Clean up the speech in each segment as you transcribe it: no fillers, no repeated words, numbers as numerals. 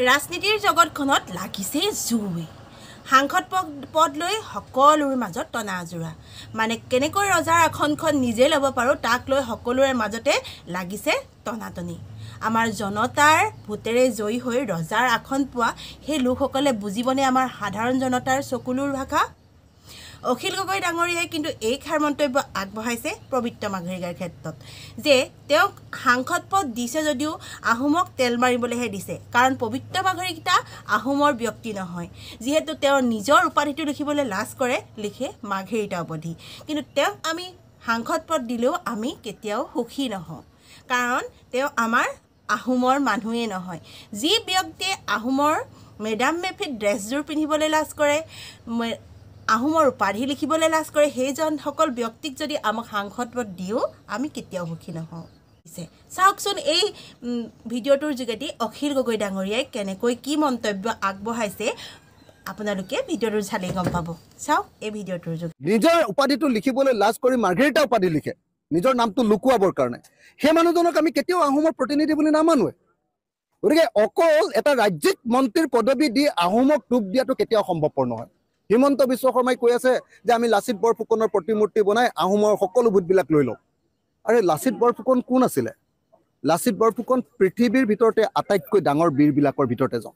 ৰাজনীতিৰ জগতখনত লাগিছে জুই সাংসদ পদ লৈ সকলোৰে মাজত টনা আজোৰা মানে কেনেকৈ ৰজাৰ আসনখন নিজে ল'ব পাৰোঁ তাক লৈ সকলোৰে মাজতে লাগিছে টনাটনি আমাৰ জনতাৰ ভোটেৰে জয়ী হৈ ৰজাৰ আসন পোৱা সেই লোকসকলে বুজিবনে আমাৰ সাধাৰণ জনতাৰ চকুলোৰ ভাষা অখিল গগৈ ডাঙৰীয়াই কিন্তু এই খাৰ মন্তব্য আগবঢ়াইছে পবিত্ৰ মাৰ্ঘেৰিকাৰ ক্ষেত্ৰত যে তেওঁক সাংসদ পদ দিছে যদিও আহোমক তেল মাৰিবলৈহে দিছে কাৰণ পবিত্ৰ মাৰ্ঘেৰিকা আহোমৰ ব্যক্তি নহয় যিহেতু তেওঁৰ নিজৰ উপাধিটো লিখিবলৈ লাজ কৰে লিখে মাৰ্ঘেৰিটা উপাধি কিন্তু তেওঁক আমি সাংসদ পদ দিলেও আমি কেতিয়াও সুখী নহওঁ কাৰণ তেওঁ আমাৰ আহোমৰ মানুহেই নহয় যি ব্যক্তিয়ে আহোমৰ মেডাম মেফিত ড্ৰেছযোৰ পিন্ধিবলৈ লাজ কৰে আহোমৰ উপাধি লিখিবলৈ লাজ কৰে সেইজনসকল ব্যক্তিক যদি আমাক সাংসদ পদ দিও আমি কেতিয়াও সুখী নহওঁ চাওকচোন এই ভিডিঅ'টোৰ যোগেদি অখিল গগৈ ডাঙৰীয়াই কেনেকৈ কি মন্তব্য আগবঢ়াইছে আপোনালোকে ভিডিঅ'টো চালেই গম পাব চাওক এই ভিডিঅ'টোৰ যোগেদি নিজৰ উপাধিটো লিখিবলৈ লাজ কৰি মাৰ্ঘেৰিটা উপাধি লিখে নিজৰ নামটো লুকুৱাবৰ কাৰণে সেই মানুহজনক আমি কেতিয়াও আহোমৰ প্ৰতিনিধি বুলি নামানোৱে গতিকে অকল এটা ৰাজ্যিক মন্ত্ৰীৰ পদবী দি আহোমক টুপ দিয়াটো কেতিয়াও সম্ভৱপৰ নহয় হিমন্ত বিশ্ব শৰ্মাই কৈ আছে যে আমি লাচিত বৰফুকনৰ প্ৰতিমূৰ্তি বনাই আহোমৰ সকলো ভোটবিলাক লৈ লওঁ আৰে লাচিত বৰফুকন কোন আছিলে লাচিত বৰফুকন পৃথিৱীৰ ভিতৰতে আটাইতকৈ ডাঙৰ বীৰবিলাকৰ ভিতৰতে যাওঁ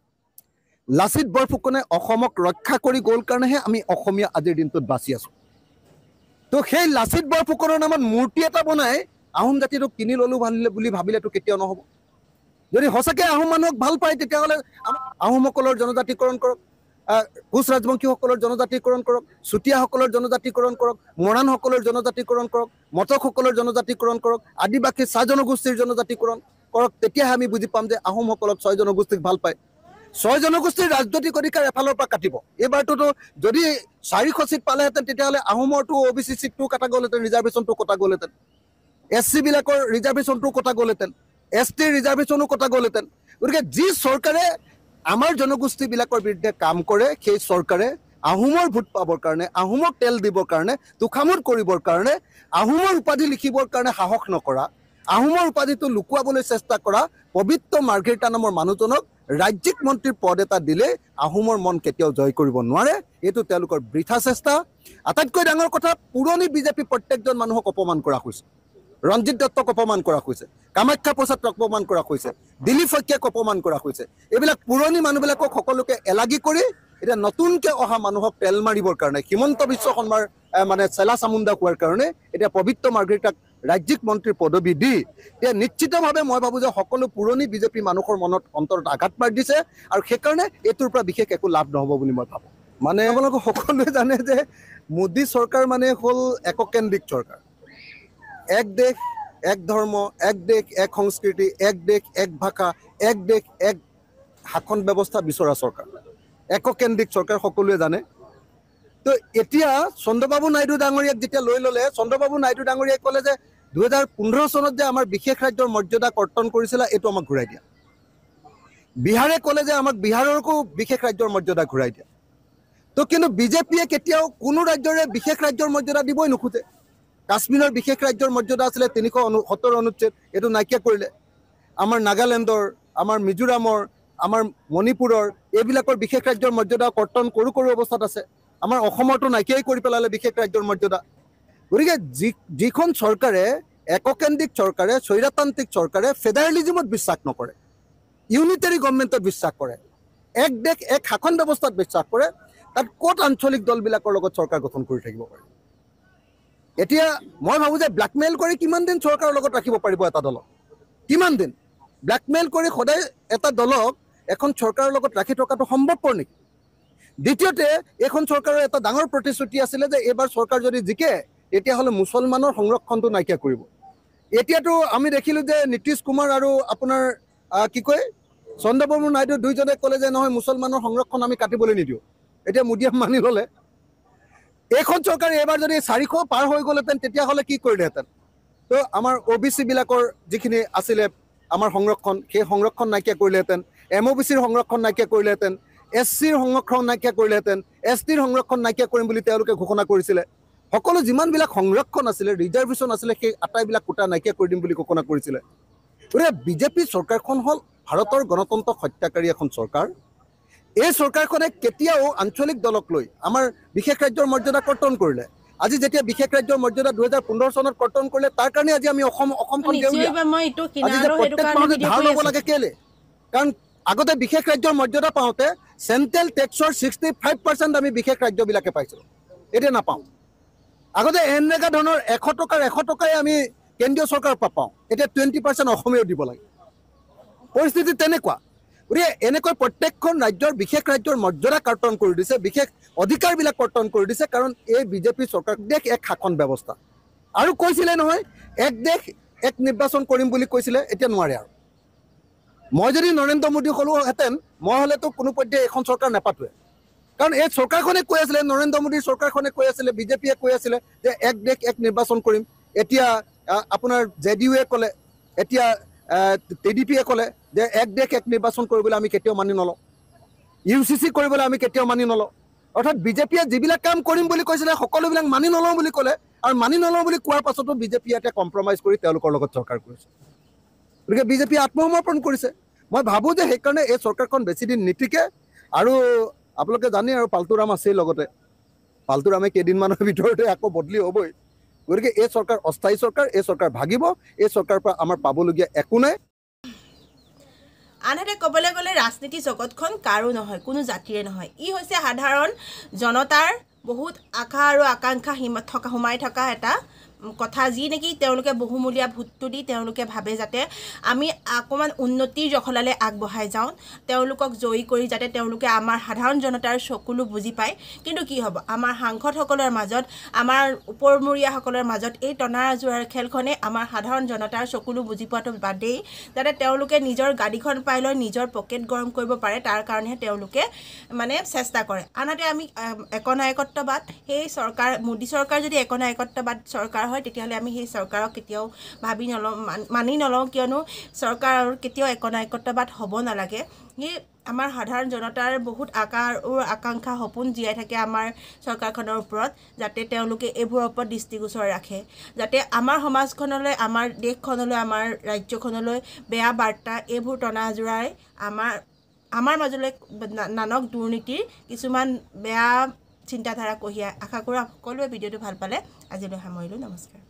লাচিত বৰফুকনে অসমক ৰক্ষা কৰি গ'ল কাৰণেহে আমি অসমীয়া আজিৰ দিনটোত বাচি আছোঁ তো সেই লাচিত বৰফুকনৰ নামত মূৰ্তি এটা বনাই আহোম জাতিটোক কিনি ল'লোঁ বুলি ভাবিলেতো কেতিয়াও নহ'ব যদি সঁচাকৈ আহোম মানুহক ভাল পায় তেতিয়াহ'লে আহোমসকলৰ জনজাতিকৰণ কৰক কোচ ৰাজবংশীসকলৰ জনজাতিকৰণ কৰক চুতীয়াসকলৰ জনজাতিকৰণ কৰক মৰাণসকলৰ জনজাতিকৰণ কৰক মটকসকলৰ জনজাতিকৰণ কৰক আদিবাসী চাহ জনগোষ্ঠীৰ জনজাতিকৰণ কৰক তেতিয়াহে আমি বুজি পাম যে আহোমসকলক ছয় জনগোষ্ঠীক ভাল পায় ছয় জনগোষ্ঠীৰ ৰাজনৈতিক অধিকাৰ এফালৰ পৰা কাটিব এইবাৰটোতো যদি 400 চিট পালেহেঁতেন তেতিয়াহ'লে আহোমৰটো OBC চিটটো কটা গ'লহেঁতেন ৰিজাৰ্ভেশ্যনটো কটা গ'লহেঁতেন SC বিলাকৰ ৰিজাৰ্ভেশ্যনটো কটা গ'লহেঁতেন ST ৰিজাৰ্ভেশ্যনো কটা গ'লহেঁতেন গতিকে যি চৰকাৰে আমাৰ জনগোষ্ঠীবিলাকৰ বিৰুদ্ধে কাম কৰে সেই চৰকাৰে আহোমৰ ভোট পাবৰ কাৰণে আহোমক তেল দিবৰ কাৰণে তুখামুদ কৰিবৰ কাৰণে আহোমৰ উপাধি লিখিবৰ কাৰণে সাহস নকৰা আহোমৰ উপাধিটো লুকুৱাবলৈ চেষ্টা কৰা পবিত্ৰ মাৰ্ঘেৰিটা নামৰ মানুহজনক ৰাজ্যিক মন্ত্ৰীৰ পদ এটা দিলে আহোমৰ মন কেতিয়াও জয় কৰিব নোৱাৰে এইটো তেওঁলোকৰ বৃথা চেষ্টা আটাইতকৈ ডাঙৰ কথা পুৰণি বিজেপি প্ৰত্যেকজন মানুহক অপমান কৰা হৈছে ৰঞ্জিত দত্তক অপমান কৰা হৈছে কামাখ্যা প্ৰসাদক অপমান কৰা হৈছে দিলীপ শইকীয়াক অপমান কৰা হৈছে এইবিলাক পুৰণি মানুহবিলাকক সকলোকে এলাগি কৰি এটা নতুনকৈ অহা মানুহক তেল মাৰিবৰ কাৰণে হিমন্ত বিশ্ব শৰ্মাৰ মানে চেলা চামুণ্ডা হোৱাৰ কাৰণে এতিয়া পবিত্ৰ মাৰ্ঘেৰিটাক ৰাজ্যিক মন্ত্ৰীৰ পদবী দি এতিয়া নিশ্চিতভাৱে মই ভাবোঁ যে সকলো পুৰণি বিজেপি মানুহৰ মনত অন্তৰত আঘাত মাৰি দিছে আৰু সেইকাৰণে এইটোৰ পৰা বিশেষ একো লাভ নহ'ব বুলি মই ভাবোঁ মানে আপোনালোকে সকলোৱে জানে যে মোদী চৰকাৰ মানে হ'ল এককেন্দ্ৰিক চৰকাৰ এক দেশ এক ধৰ্ম এক দেশ এক সংস্কৃতি এক দেশ এক ভাষা এক দেশ এক শাসন ব্যৱস্থা বিচৰা চৰকাৰ এককেন্দ্ৰিক চৰকাৰ সকলোৱে জানে তো এতিয়া চন্দ্ৰবাবু নাইডু ডাঙৰীয়াক যেতিয়া লৈ ল'লে চন্দ্ৰবাবু নাইডু ডাঙৰীয়াই ক'লে যে 2015 চনত যে আমাৰ বিশেষ ৰাজ্যৰ মৰ্যাদা কৰ্তন কৰিছিলে এইটো আমাক ঘূৰাই দিয়া বিহাৰে ক'লে যে আমাক বিহাৰকো বিশেষ ৰাজ্যৰ মৰ্যাদা ঘূৰাই দিয়া তো কিন্তু বিজেপিয়ে কেতিয়াও কোনো ৰাজ্যৰে বিশেষ ৰাজ্যৰ মৰ্যাদা দিবই নোখোজে কাশ্মীৰৰ বিশেষ ৰাজ্যৰ মৰ্যাদা আছিলে 370 অনুচ্ছেদ এইটো নাইকিয়া কৰিলে আমাৰ নাগালেণ্ডৰ আমাৰ মিজোৰামৰ আমাৰ মণিপুৰৰ এইবিলাকৰ বিশেষ ৰাজ্যৰ মৰ্যাদা কৰ্তন কৰো অৱস্থাত আছে আমাৰ অসমৰটো নাইকিয়াই কৰি পেলালে বিশেষ ৰাজ্যৰ মৰ্যাদা গতিকে যিখন চৰকাৰে এককেন্দ্ৰিক চৰকাৰে স্বৈৰতান্ত্ৰিক চৰকাৰে ফেডাৰেলিজিমত বিশ্বাস নকৰে ইউনিটাৰী গভৰ্ণমেণ্টত বিশ্বাস কৰে এক দেশ এক শাসন ব্যৱস্থাত বিশ্বাস কৰে তাত ক'ত আঞ্চলিক দলবিলাকৰ লগত চৰকাৰ গঠন কৰি থাকিব পাৰে এতিয়া মই ভাবোঁ যে ব্লেকমেইল কৰি কিমান দিন চৰকাৰৰ লগত ৰাখিব পাৰিব এটা দলক কিমান দিন ব্লেকমেইল কৰি সদায় এটা দলক এখন চৰকাৰৰ লগত ৰাখি থকাটো সম্ভৱপৰ নেকি দ্বিতীয়তে এইখন চৰকাৰৰ এটা ডাঙৰ প্ৰতিশ্ৰুতি আছিলে যে এইবাৰ চৰকাৰ যদি জিকে তেতিয়াহ'লে মুছলমানৰ সংৰক্ষণটো নাইকিয়া কৰিব এতিয়াতো আমি দেখিলোঁ যে নীতিশ কুমাৰ আৰু আপোনাৰ কি কয় চন্দ্ৰবাবু নাইডু দুইজনে ক'লে যে নহয় মুছলমানৰ সংৰক্ষণ আমি কাটিবলৈ নিদিওঁ এতিয়া মোদীয়ে মানি ল'লে এইখন চৰকাৰে এইবাৰ যদি 400 পাৰ হৈ গ'লহেঁতেন তেতিয়াহ'লে কি কৰিলেহেঁতেন তো আমাৰ OBC বিলাকৰ যিখিনি আছিলে আমাৰ সংৰক্ষণ সেই সংৰক্ষণ নাইকিয়া কৰিলেহেঁতেন MOBCৰ সংৰক্ষণ নাইকিয়া কৰিলেহেঁতেন SCৰ সংৰক্ষণ নাইকিয়া কৰিলেহেঁতেন STৰ সংৰক্ষণ নাইকিয়া কৰিম বুলি তেওঁলোকে ঘোষণা কৰিছিলে সকলো যিমানবিলাক সংৰক্ষণ আছিলে ৰিজাৰ্ভেশ্যন আছিলে সেই আটাইবিলাক কোটা নাইকিয়া কৰি দিম বুলি ঘোষণা কৰিছিলে গতিকে বিজেপি চৰকাৰখন হ'ল ভাৰতৰ গণতন্ত্ৰক হত্যাকাৰী এখন চৰকাৰ এই চৰকাৰখনে কেতিয়াও আঞ্চলিক দলক লৈ আমাৰ বিশেষ ৰাজ্যৰ মৰ্যাদা কৰ্তন কৰিলে আজি যেতিয়া বিশেষ ৰাজ্যৰ মৰ্যাদা 2015 চনত কৰ্তন কৰিলে তাৰ কাৰণে আজি আমি অসমখন দেউলীয়া আজি যে প্ৰত্যেক মাহতে ধাৰ ল'ব লাগে কেলে কাৰণ আগতে বিশেষ ৰাজ্যৰ মৰ্যাদা পাওঁতে চেণ্ট্ৰেল টেক্সৰ 65% আমি বিশেষ ৰাজ্যবিলাকে পাইছিলোঁ এতিয়া নাপাওঁ আগতে এনেকুৱা ধৰণৰ 100 টকাই আমি কেন্দ্ৰীয় চৰকাৰৰ পৰা পাওঁ এতিয়া 20% অসমীয়াও দিব লাগে পৰিস্থিতি তেনেকুৱা গতিকে এনেকৈ প্ৰত্যেকখন ৰাজ্যৰ বিশেষ ৰাজ্যৰ মৰ্যাদা কৰ্তন কৰি দিছে বিশেষ অধিকাৰবিলাক কৰ্তন কৰি দিছে কাৰণ এই বিজেপি চৰকাৰ দেশ এক শাসন ব্যৱস্থা আৰু কৈছিলে নহয় এক দেশ এক নিৰ্বাচন কৰিম বুলি কৈছিলে এতিয়া নোৱাৰে আৰু মই যদি নৰেন্দ্ৰ মোদী হ'লোহেঁতেন মই হ'লেতো কোনো পৰ্যায়ে এখন চৰকাৰ নাপাতোৱে কাৰণ এই চৰকাৰখনে কৈ আছিলে নৰেন্দ্ৰ মোদীৰ চৰকাৰখনে কৈ আছিলে বিজেপিয়ে কৈ আছিলে যে এক দেশ এক নিৰ্বাচন কৰিম এতিয়া আপোনাৰ জেডিইউৱে ক'লে এতিয়া টিডিপিয়ে ক'লে যে এক দেশ এক নিৰ্বাচন কৰিবলৈ আমি কেতিয়াও মানি নলওঁ ইউচিচি কৰিবলৈ আমি কেতিয়াও মানি নলওঁ অৰ্থাৎ বিজেপিয়ে যিবিলাক কাম কৰিম বুলি কৈছিলে সকলোবিলাক মানি নলওঁ বুলি ক'লে আৰু মানি নলওঁ বুলি কোৱাৰ পাছতো বিজেপিয়ে এতিয়া কম্প্ৰমাইজ কৰি তেওঁলোকৰ লগত চৰকাৰ কৰিছে গতিকে বিজেপিয়ে আত্মসমৰ্পণ কৰিছে মই ভাবোঁ যে সেইকাৰণে এই চৰকাৰখন বেছিদিন নীতিকে আৰু আপোনালোকে জানে আৰু পাল্টুৰাম আছেই লগতে পাল্টুৰামে কেইদিনমানৰ ভিতৰতে আকৌ বদলি হ'বই গতিকে এই চৰকাৰ অস্থায়ী চৰকাৰ এই চৰকাৰ ভাগিব এই চৰকাৰৰ পৰা আমাৰ পাবলগীয়া একো নাই আনহাতে ক'বলৈ গ'লে ৰাজনীতি জগতখন কাৰো নহয় কোনো জাতিৰে নহয় ই হৈছে সাধাৰণ জনতাৰ বহুত আশা আৰু আকাংক্ষা সোমাই থকা এটা কথা যি নেকি তেওঁলোকে বহুমূলীয়া ভোটটো দি তেওঁলোকে ভাবে যাতে আমি অকণমান উন্নতিৰ জখলালৈ আগবঢ়াই যাওঁ তেওঁলোকক জয়ী কৰি যাতে তেওঁলোকে আমাৰ সাধাৰণ জনতাৰ চকুলো বুজি পায় কিন্তু কি হ'ব আমাৰ সাংসদসকলৰ মাজত আমাৰ ওপৰমূৰীয়াসকলৰ মাজত এই টনা আজোৰাৰ খেলখনে আমাৰ সাধাৰণ জনতাৰ চকুলো বুজি পোৱাটো বাদেই যাতে তেওঁলোকে নিজৰ গাড়ীখন পাই লৈ নিজৰ পকেট গৰম কৰিব পাৰে তাৰ কাৰণেহে তেওঁলোকে মানে চেষ্টা কৰে আনহাতে আমি একনায়কত্ববাদ সেই চৰকাৰ মোদী চৰকাৰ যদি একনায়কত্ববাদ চৰকাৰ হয় তেতিয়াহ'লে আমি সেই চৰকাৰক কেতিয়াও ভাবি নলওঁ মানি নলওঁ কিয়নো চৰকাৰৰ কেতিয়াও একনায়কত্ববাদ হ'ব নালাগে ই আমাৰ সাধাৰণ জনতাৰ বহুত আকাংক্ষা সপোন জীয়াই থাকে আমাৰ চৰকাৰখনৰ ওপৰত যাতে তেওঁলোকে এইবোৰৰ ওপৰত দৃষ্টিগোচৰ ৰাখে যাতে আমাৰ সমাজখনলৈ আমাৰ দেশখনলৈ আমাৰ ৰাজ্যখনলৈ বেয়া বাৰ্তা এইবোৰ টনা আজোৰাই আমাৰ মাজলৈ নানক দুৰ্নীতিৰ কিছুমান বেয়া চিন্তাধাৰা কঢ়িয়াই আশা কৰোঁ সকলোৱে ভিডিঅ'টো ভাল পালে আজিলৈ সামৰিলোঁ নমস্কাৰ